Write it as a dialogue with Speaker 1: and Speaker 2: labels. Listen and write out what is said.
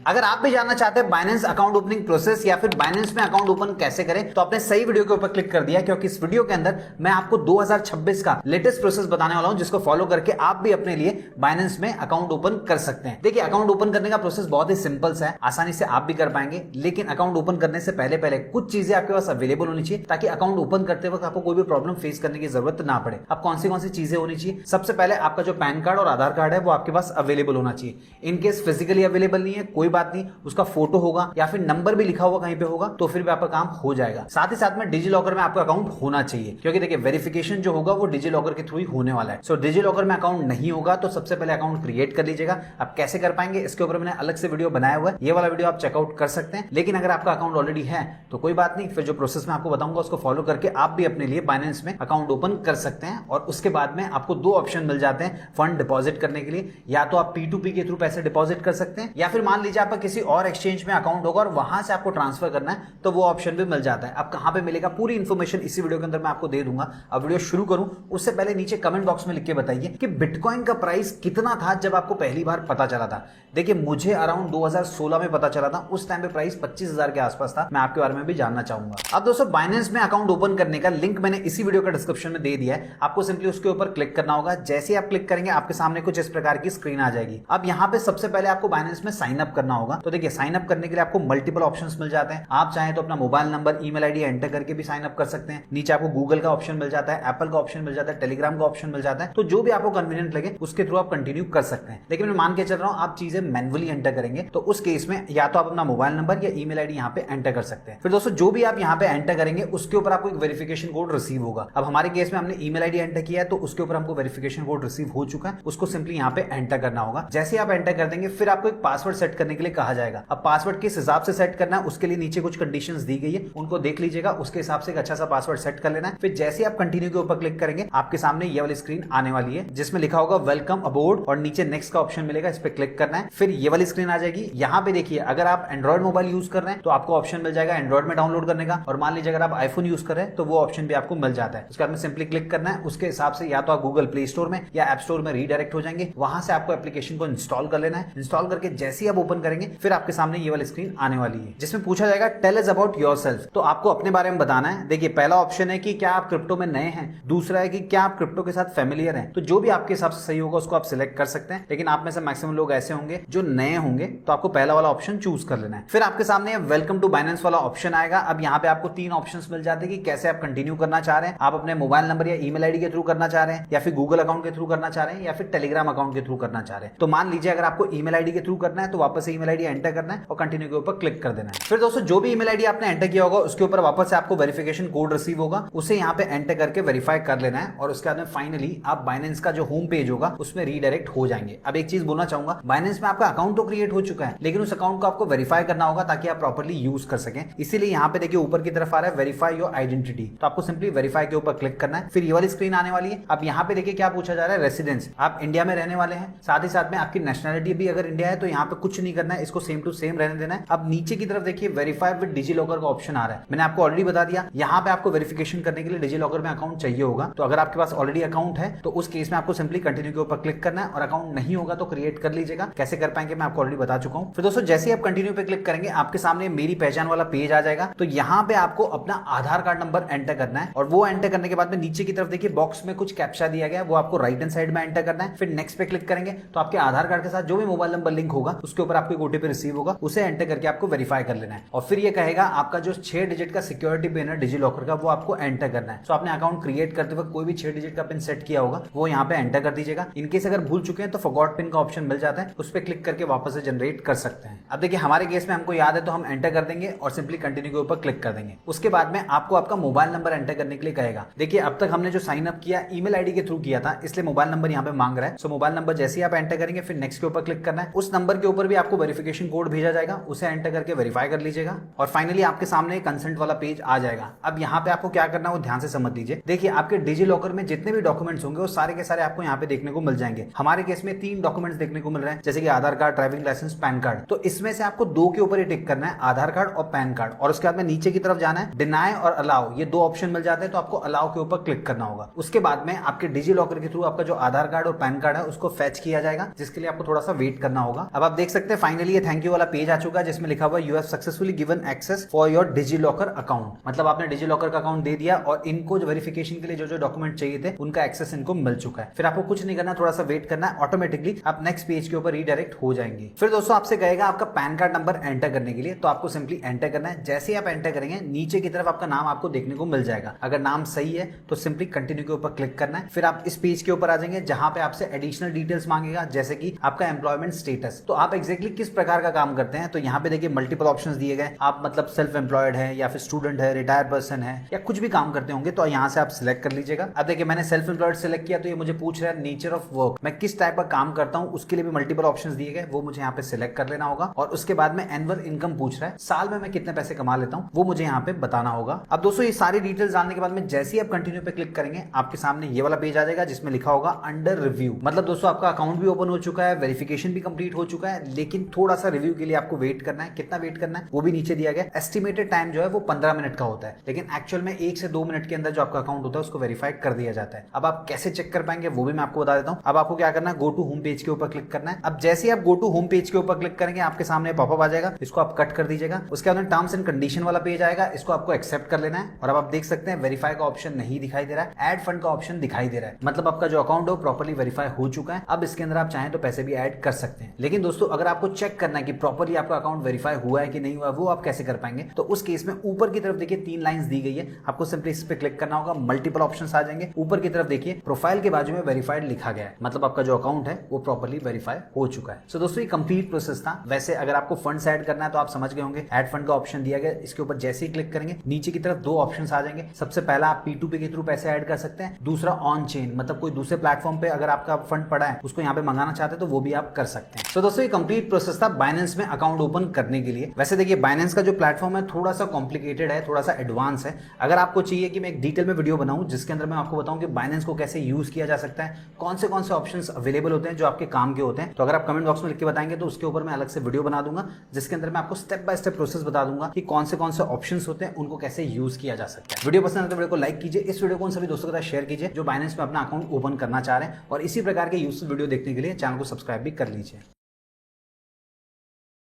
Speaker 1: अगर आप भी जानना चाहते हैं बाइनेंस अकाउंट ओपनिंग प्रोसेस या फिर बाइनेंस में अकाउंट ओपन कैसे करें, तो आपने सही वीडियो के ऊपर क्लिक कर दिया, क्योंकि इस वीडियो के अंदर मैं आपको 2026 का लेटेस्ट प्रोसेस बताने वाला हूं, जिसको फॉलो करके आप भी अपने लिए बाइनेंस में अकाउंट ओपन कर सकते हैं। देखिए, अकाउंट ओपन करने का प्रोसेस बहुत ही सिंपल सा है, आसानी से आप भी कर पाएंगे। लेकिन अकाउंट ओपन करने से पहले कुछ चीजें आपके पास अवेलेबल होनी चाहिए, ताकि अकाउंट ओपन करते वक्त आपको कोई भी प्रॉब्लम फेस करने की जरूरत ना पड़े। अब कौन सी चीजें होनी चाहिए? सबसे पहले आपका जो पैन कार्ड और आधार कार्ड है वो आपके पास अवेलेबल होना चाहिए। इनकेस फिजिकली अवेलेबल नहीं है, कोई बात नहीं, उसका फोटो होगा या फिर नंबर भी लिखा हुआ कहीं पे होगा, तो फिर भी आपका काम हो जाएगा। साथ ही साथ में डिजी लॉकर में आपका अकाउंट होना चाहिए, क्योंकि देखिए वेरिफिकेशन जो होगा वो डिजी लॉकर के थ्रू ही होने वाला है। सो डिजी लॉकर में अकाउंट नहीं होगा तो सबसे पहले अकाउंट क्रिएट कर लीजिएगा। अब कैसे कर पाएंगे, इसके ऊपर मैंने अलग से वीडियो बनाया हुआ है, ये वाला वीडियो आप चेकआउट कर सकते हैं। लेकिन अगर आपका अकाउंट ऑलरेडी है तो कोई बात नहीं, फिर जो प्रोसेस मैं आपको बताऊंगा उसको फॉलो करके आप भी अपने लिए बाइनेंस में अकाउंट ओपन कर सकते हैं। और उसके बाद में आपको दो ऑप्शन मिल जाते हैं फंड डिपॉजिट करने के लिए। या तो आप P2P के थ्रू पैसे डिपॉजिट कर सकते हैं, या फिर मान लीजिए आपका किसी और एक्सचेंज में अकाउंट होगा और वहां से आपको ट्रांसफर करना है, तो वो ऑप्शन भी मिल जाता है। अब कहां पे मिलेगा, पूरी इंफॉर्मेशन इसी वीडियो के अंदर मैं आपको दे दूंगा। अब वीडियो शुरू करूं उससे पहले नीचे कमेंट बॉक्स में लिख के बताइए कि बिटकॉइन का प्राइस कितना था जब आपको पहली बार पता चला था। देखिए, मुझे अराउंड 2016 में पता चला था, उस टाइम पे प्राइस 25,000 के आसपास था। मैं आपके बारे में भी जानना चाहूंगा। अब दोस्तों, बाइनेंस में अकाउंट ओपन करने का लिंक मैंने इसी वीडियो का डिस्क्रिप्शन में दे दिया है, आपको सिंपली उसके ऊपर क्लिक करना होगा। जैसे आप क्लिक करेंगे आपके सामने कुछ इस प्रकार की स्क्रीन आ जाएगी। अब यहाँ पे सबसे पहले आपको बाइनेंस में साइन अप करना होगा। तो देखिए, साइन अप करने के लिए आपको मल्टीपल ऑप्शंस मिल जाते हैं। आप चाहें तो अपना mobile number, email ID enter करके भी साइन अप कर सकते हैं। नीचे आपको गूगल का ऑप्शन मिल जाता है, एप्पल का ऑप्शन मिल जाता है, टेलीग्राम का ऑप्शन मिल जाता है। तो जो भी आपको कन्वीनियंट लगे उसके थ्रू आप कंटिन्यू कर सकते हैं। लेकिन मैं मान के चल रहा हूं आप चीजें मैन्युअली एंटर करेंगे, तो उस केस में या तो आप अपना मोबाइल नंबर या ईमेल आईडी यहाँ पे एंटर कर सकते हैं। फिर दोस्तों, जो भी आप यहाँ पे एंटर करेंगे उसके ऊपर आपको एक वेरिफिकेशन कोड रिसीव होगा। अब हमारे केस में हमने ईमेल आईडी एंटर किया है, तो उसके ऊपर हमको वेरिफिकेशन कोड रिसीव हो चुका है, उसको सिंपली यहाँ पे एंटर करना होगा। जैसे आप एंटर कर देंगे फिर आपको एक पासवर्ड सेट करने के लिए कहा जाएगा। अब पासवर्ड किस हिसाब से सेट करना है उसके लिए नीचे कुछ कंडीशंस दी गई है, उनको देख लीजिएगा, उसके हिसाब से एक अच्छा सा पासवर्ड सेट कर लेना है। फिर जैसे आप कंटिन्यू के ऊपर क्लिक करेंगे आपके सामने ये वाली स्क्रीन आने वाली है, जिसमें लिखा होगा वेलकम अबोर्ड और नीचे नेक्स्ट का ऑप्शन मिलेगा, इस पे क्लिक करना है। फिर ये वाली स्क्रीन आ जाएगी। यहाँ पे देखिए, अगर आप एंड्रॉइड मोबाइल यूज कर रहे हैं तो आपको ऑप्शन मिल जाएगा एंड्रॉइड में डाउनलोड करने का, और मान लीजिए अगर आप आईफोन यूज कर रहे हैं तो वो ऑप्शन भी आपको मिल जाता है। उसके बाद में सिंपली क्लिक करना है, उसके हिसाब से या तो आप गूगल प्ले स्टोर में या ऐप स्टोर में रीडायरेक्ट हो जाएंगे, वहां से आपको एप्लीकेशन को इंस्टॉल कर लेना है। इंस्टॉल करके जैसे ही आप ओपन करेंगे फिर आपके सामने ये वाली स्क्रीन आने वाली है, जिसमें पूछा जाएगा टेल अस अबाउट योरसेल्फ। तो आपको अपने बारे में बताना है। देखिए, पहला ऑप्शन है कि क्या आप क्रिप्टो में नए हैं, दूसरा है कि क्या आप क्रिप्टो के साथ फेमिलियर हैं। तो जो भी आपके हिसाब से सही होगा उसको आप सिलेक्ट कर सकते हैं। लेकिन आप में से मैक्सिमम लोग ऐसे होंगे जो नए होंगे, तो आपको पहला वाला ऑप्शन चूज कर लेना है। फिर आपके सामने वेलकम टू बाइनेंस वाला ऑप्शन आएगा। अब यहाँ पे आपको तीन ऑप्शंस मिल जाते हैं कि कैसे आप कंटिन्यू करना चाह रहे हैं। आप अपने मोबाइल नंबर या ईमेल आईडी के थ्रू करना चाह रहे हैं, या फिर गूगल अकाउंट के थ्रू करना चाह रहे हैं, या फिर टेलीग्राम अकाउंट के थ्रू करना चाह रहे हैं। तो मान लीजिए अगर आपको ईमेल आईडी के थ्रू करना है तो वापस से ईमेल आईडी एंटर करना है और कंटिन्यू के ऊपर क्लिक कर देना है। फिर दोस्तों, जो भी ईमेल आईडी आपने एंटर किया होगा उसके ऊपर वापस से आपको वेरिफिकेशन कोड रिसीव होगा, उसे यहाँ पे एंटर करके वेरीफाई कर लेना है। और उसके बाद में फाइनली आप बाइनेंस का जो होम पेज होगा उसमें रीडायरेक्ट हो जाएंगे। अब एक चीज बोलना चाहूंगा, बाइनेंस में आपका अकाउंट तो क्रिएट हो चुका है, लेकिन उस अकाउंट को आपको वेरीफाई करना होगा ताकि आप प्रॉपर्ली यूज कर सकें। इसीलिए यहाँ पे देखिए ऊपर की तरफ आ रहा है वेरीफाई योर आइडेंटिटी, तो आपको सिंपली वेरीफाई के ऊपर क्लिक करना है। फिर ये वाली स्क्रीन आने वाली है। अब यहाँ पे देखिए क्या पूछा जा रहा है, रेसिडेंस, आप इंडिया में रहने वाले हैं, साथ ही साथ में आपकी नेशनलिटी भी अगर इंडिया है तो यहाँ पे कुछ नहीं करना है, इसको सेम टू सेम रहने देना है। अब नीचे की तरफ देखिए वेरीफाई विद डिजी लॉकर का ऑप्शन आ रहा है। मैंने आपको ऑलरेडी बता दिया, यहाँ पे आपको वेरिफिकेशन करने के लिए डिजी लॉकर में अकाउंट चाहिए होगा। तो अगर आपके पास ऑलरेडी अकाउंट है तो उस केस में आपको सिंपली कंटिन्यू के ऊपर क्लिक करना है, और अकाउंट नहीं होगा तो क्रिएट कर लीजिएगा। कैसे कर पाएंगे मैं आपको ऑलरेडी बता चुका हूँ। फिर दोस्तों, जैसे ही आप कंटिन्यू पे क्लिक करेंगे आपके सामने मेरी पहचान वाला पेज आ जाएगा। तो यहाँ पे आपको अपना आधार कार्ड नंबर एंटर करना है, और वो एंटर करने के बाद में नीचे की तरफ देखिए बॉक्स में कुछ कैप्चा दिया गया है, वो आपको राइट हैंड साइड में एंटर करना है। फिर नेक्स्ट पे क्लिक करेंगे तो आपके आधार कार्ड के साथ जो भी मोबाइल नंबर लिंक होगा उसके ऊपर आपको एक ओटीपी रिसीव होगा, उसे एंटर करके आपको वेरीफाई कर लेना है। और फिर ये कहेगा आपका जो 6 डिजिट का सिक्योरिटी पिन है डिजी लॉकर का, वो आपको एंटर करना है। तो आपने अकाउंट क्रिएट करते वक्त कोई भी 6 डिजिट का पिन सेट किया होगा वो यहाँ पे एंटर कर दीजिएगा। इनकेस अगर भूल चुके हैं तो फॉरगॉट पिन का ऑप्शन मिल जाता है, उस पर क्लिक करके वापस से जनरेट कर सकते हैं। अब देखिए, हमारे केस में हमको याद है तो हम एंटर कर देंगे और सिंपली कंटिन्यू के ऊपर क्लिक कर देंगे। उसके बाद में आपको आपका मोबाइल नंबर एंटर करने के लिए कहेगा। देखिए, अब तक हमने जो साइन अप किया ईमेल आईडी के थ्रू किया था, इसलिए मोबाइल नंबर यहाँ पे मांग रहा है। सो मोबाइल नंबर जैसे ही आप एंटर करेंगे फिर नेक्स्ट के ऊपर क्लिक करना है। उस नंबर के ऊपर भी आपको वेरिफिकेशन कोड भेजा जाएगा, उसे एंटर करके वेरीफाई कर लीजिएगा, और फाइनली आपके सामने कंसेंट वाला पेज आ जाएगा। अब यहाँ पे आपको क्या करना है वो ध्यान से समझ लीजिए। देखिए, आपके डिजी लॉकर में जितने भी डॉक्यूमेंट्स होंगे वो सारे के सारे आपको यहाँ पे देखने को मिल जाएंगे। हमारे केस में 3 डॉक्यूमेंट्स देखने को मिल रहे हैं, जैसे कि Aadhaar card, driving licence, PAN card. तो इसमें से आपको 2 के ऊपर ही टिक करना है, आधार कार्ड और पैन कार्ड। और उसके बाद में नीचे की तरफ जाना है, डिनाई और अलाउ, ये 2 ऑप्शन मिल जाते हैं, तो आपको अलाउ के ऊपर क्लिक करना होगा। उसके बाद में आपके डिजी लॉकर के थ्रू आपका जो आधार कार्ड और पैन कार्ड है उसको फेच किया जाएगा, जिसके लिए आपको थोड़ा सा वेट करना होगा। अब आप देख सकते हैं फाइनली ये थैंक यू वाला पेज आ चुका है जिसमें लिखा हुआ you have successfully given access for your DigiLocker account. मतलब आपने डिजिलॉकर का अकाउंट दे दिया और इनको जो वेरिफिकेशन के लिए जो डॉक्यूमेंट चाहिए थे उनका एक्सेस इनको मिल चुका है। फिर आपको कुछ नहीं करना, थोड़ा सा वेट करना है, ऑटोमेटिकली आप नेक्स्ट पेज के ऊपर रीडायरेक्ट हो जाएंगे। फिर दोस्तों आपसे कहेगा आपका पैन कार्ड नंबर एंटर करने के लिए, तो आपको सिंपली एंटर करना है। जैसे ही आप एंटर करेंगे नीचे की तरफ आपका नाम आपको देखने को मिल जाएगा। अगर नाम सही है तो सिंपली कंटिन्यू के ऊपर क्लिक करना है। फिर आप इस पेज के ऊपर आ जाएंगे जहां पे आपसे एडिशनल डिटेल्स मांगेगा, जैसे कि आपका एम्प्लॉयमेंट स्टेटस। तो आप एक्जैक्टली किस प्रकार का काम करते हैं, तो यहाँ पे देखिए मल्टीपल ऑप्शंस दिए गए। आप मतलब सेल्फ एम्प्लॉयड है या फिर स्टूडेंट है, रिटायर्ड पर्सन है या कुछ भी काम करते होंगे, तो यहाँ से आप सिलेक्ट कर लीजिएगा। अब देखिए मैंने सेल्फ एम्प्लॉयड सिलेक्ट किया तो ये मुझे पूछ रहा है नेचर ऑफ वर्क, मैं किस टाइप का काम करता हूँ, उसके लिए भी मल्टीपल ऑप्शंस दिए गए, वो मुझे यहाँ पे सिलेक्ट कर लेना होगा। और उसके बाद में एनुअल इनकम पूछ रहा है, साल में मैं कितने पैसे कमा लेता हूँ, वो मुझे यहाँ पे बताना होगा। अब दोस्तों ये सारी डिटेल्स जानने के बाद में जैसे ही आप कंटिन्यू पे क्लिक करेंगे आपके सामने ये वाला पेज आ जाएगा जिसमें लिखा होगा अंडर रिव्यू। मतलब दोस्तों आपका अकाउंट भी ओपन हो चुका है, वेरिफिकेशन भी कंप्लीट हो चुका है, लेकिन थोड़ा सा रिव्यू के लिए आपको वेट करना है। कितना वेट करना है वो भी नीचे दिया गया। एस्टिमेटेड टाइम जो है वो 15 मिनट का होता है, लेकिन एक्चुअल में 1 से 2 मिनट के अंदर जो आपका अकाउंट होता है उसको वेरीफाइड कर दिया जाता है। अब आप कैसे चेक कर पाएंगे वो भी मैं आपको बता देता हूँ। अब आपको क्या करना है, गो टू होम पेज के ऊपर क्लिक करना है। अब जैसे ही आप गो टू होम पेज के ऊपर क्लिक करेंगे आपके सामने पॉपअप आ जाएगा, इसको आप कट कर दीजिएगा। उसके बाद टर्म्स एंड कंडीशन वाला पेज आएगा, इसको आपको एक्सेप्ट कर लेना है। और अब आप देख सकते हैं वेरीफाई का ऑप्शन नहीं दिखाई दे रहा है, ऐड फंड का ऑप्शन दिखाई दे रहा है। मतलब आपका जो अकाउंट है वो प्रॉपर्ली वेरीफाई हो चुका है। अब इसके अंदर आप चाहें तो पैसे भी ऐड कर सकते हैं। लेकिन दोस्तों अगर आपको चेक करना है कि प्रॉपर्ली आपका अकाउंट वेरीफाई हुआ है कि नहीं हुआ, वो आप कैसे कर पाएंगे, तो उस केस में ऊपर की तरफ देखिए 3 लाइंस दी गई है, आपको सिंपली इस पे क्लिक करना होगा। मल्टीपल ऑप्शंस आ जाएंगे। ऊपर की तरफ देखिए प्रोफाइल के बाजू में वेरीफाइड लिखा गया है, मतलब आपका जो अकाउंट है वो प्रॉपर्ली वेरीफाई हो चुका है। सो दोस्तों ये कंप्लीट प्रोसेस था। वैसे अगर आपको फंड्स ऐड करना है तो आप समझ गए होंगे, ऐड फंड का ऑप्शन दिया गया। इसके ऊपर जैसे ही क्लिक करेंगे नीचे की तरफ 2 ऑप्शंस आ जाएंगे। सबसे पहला आप P2P के थ्रू पैसे ऐड कर सकते हैं, दूसरा ऑन चेन, मतलब कोई दूसरे प्लेटफॉर्म पे अगर आपका फंड पड़ा है उसको यहाँ पे मंगाना चाहते हैं तो वो भी आप कर सकते हैं। तो दोस्तों ये कंप्लीट प्रोसेस था बाइनेंस में अकाउंट ओपन करने के लिए। वैसे देखिए बाइनेंस का जो प्लेटफॉर्म है थोड़ा सा कॉम्प्लिकेटेड है, थोड़ा सा एडवांस है। अगर आपको चाहिए कि मैं एक डिटेल में वीडियो बनाऊं जिसके अंदर मैं आपको बताऊं कि बाइनेंस को कैसे यूज किया जा सकता है, कौन से ऑप्शंस अवेलेबल होते हैं जो आपके काम के होते हैं, तो अगर आप कमेंट बॉक्स में लिख के बताएंगे तो उसके ऊपर मैं अलग से वीडियो बना दूंगा जिसके अंदर मैं आपको स्टेप बाय स्टेप प्रोसेस बता दूंगा कि कौन से ऑप्शंस होते हैं, उनको कैसे यूज किया जा सकता है। वीडियो पसंद है तो वीडियो को लाइक कीजिए, इस वीडियो को उन सभी दोस्तों के साथ शेयर कीजिए जो बाइनेंस में अपना अकाउंट ओपन करना चाह रहे हैं, और इसी प्रकार के यूजफुल वीडियो देखने के लिए चैनल को सब्सक्राइब भी कर लीजिए।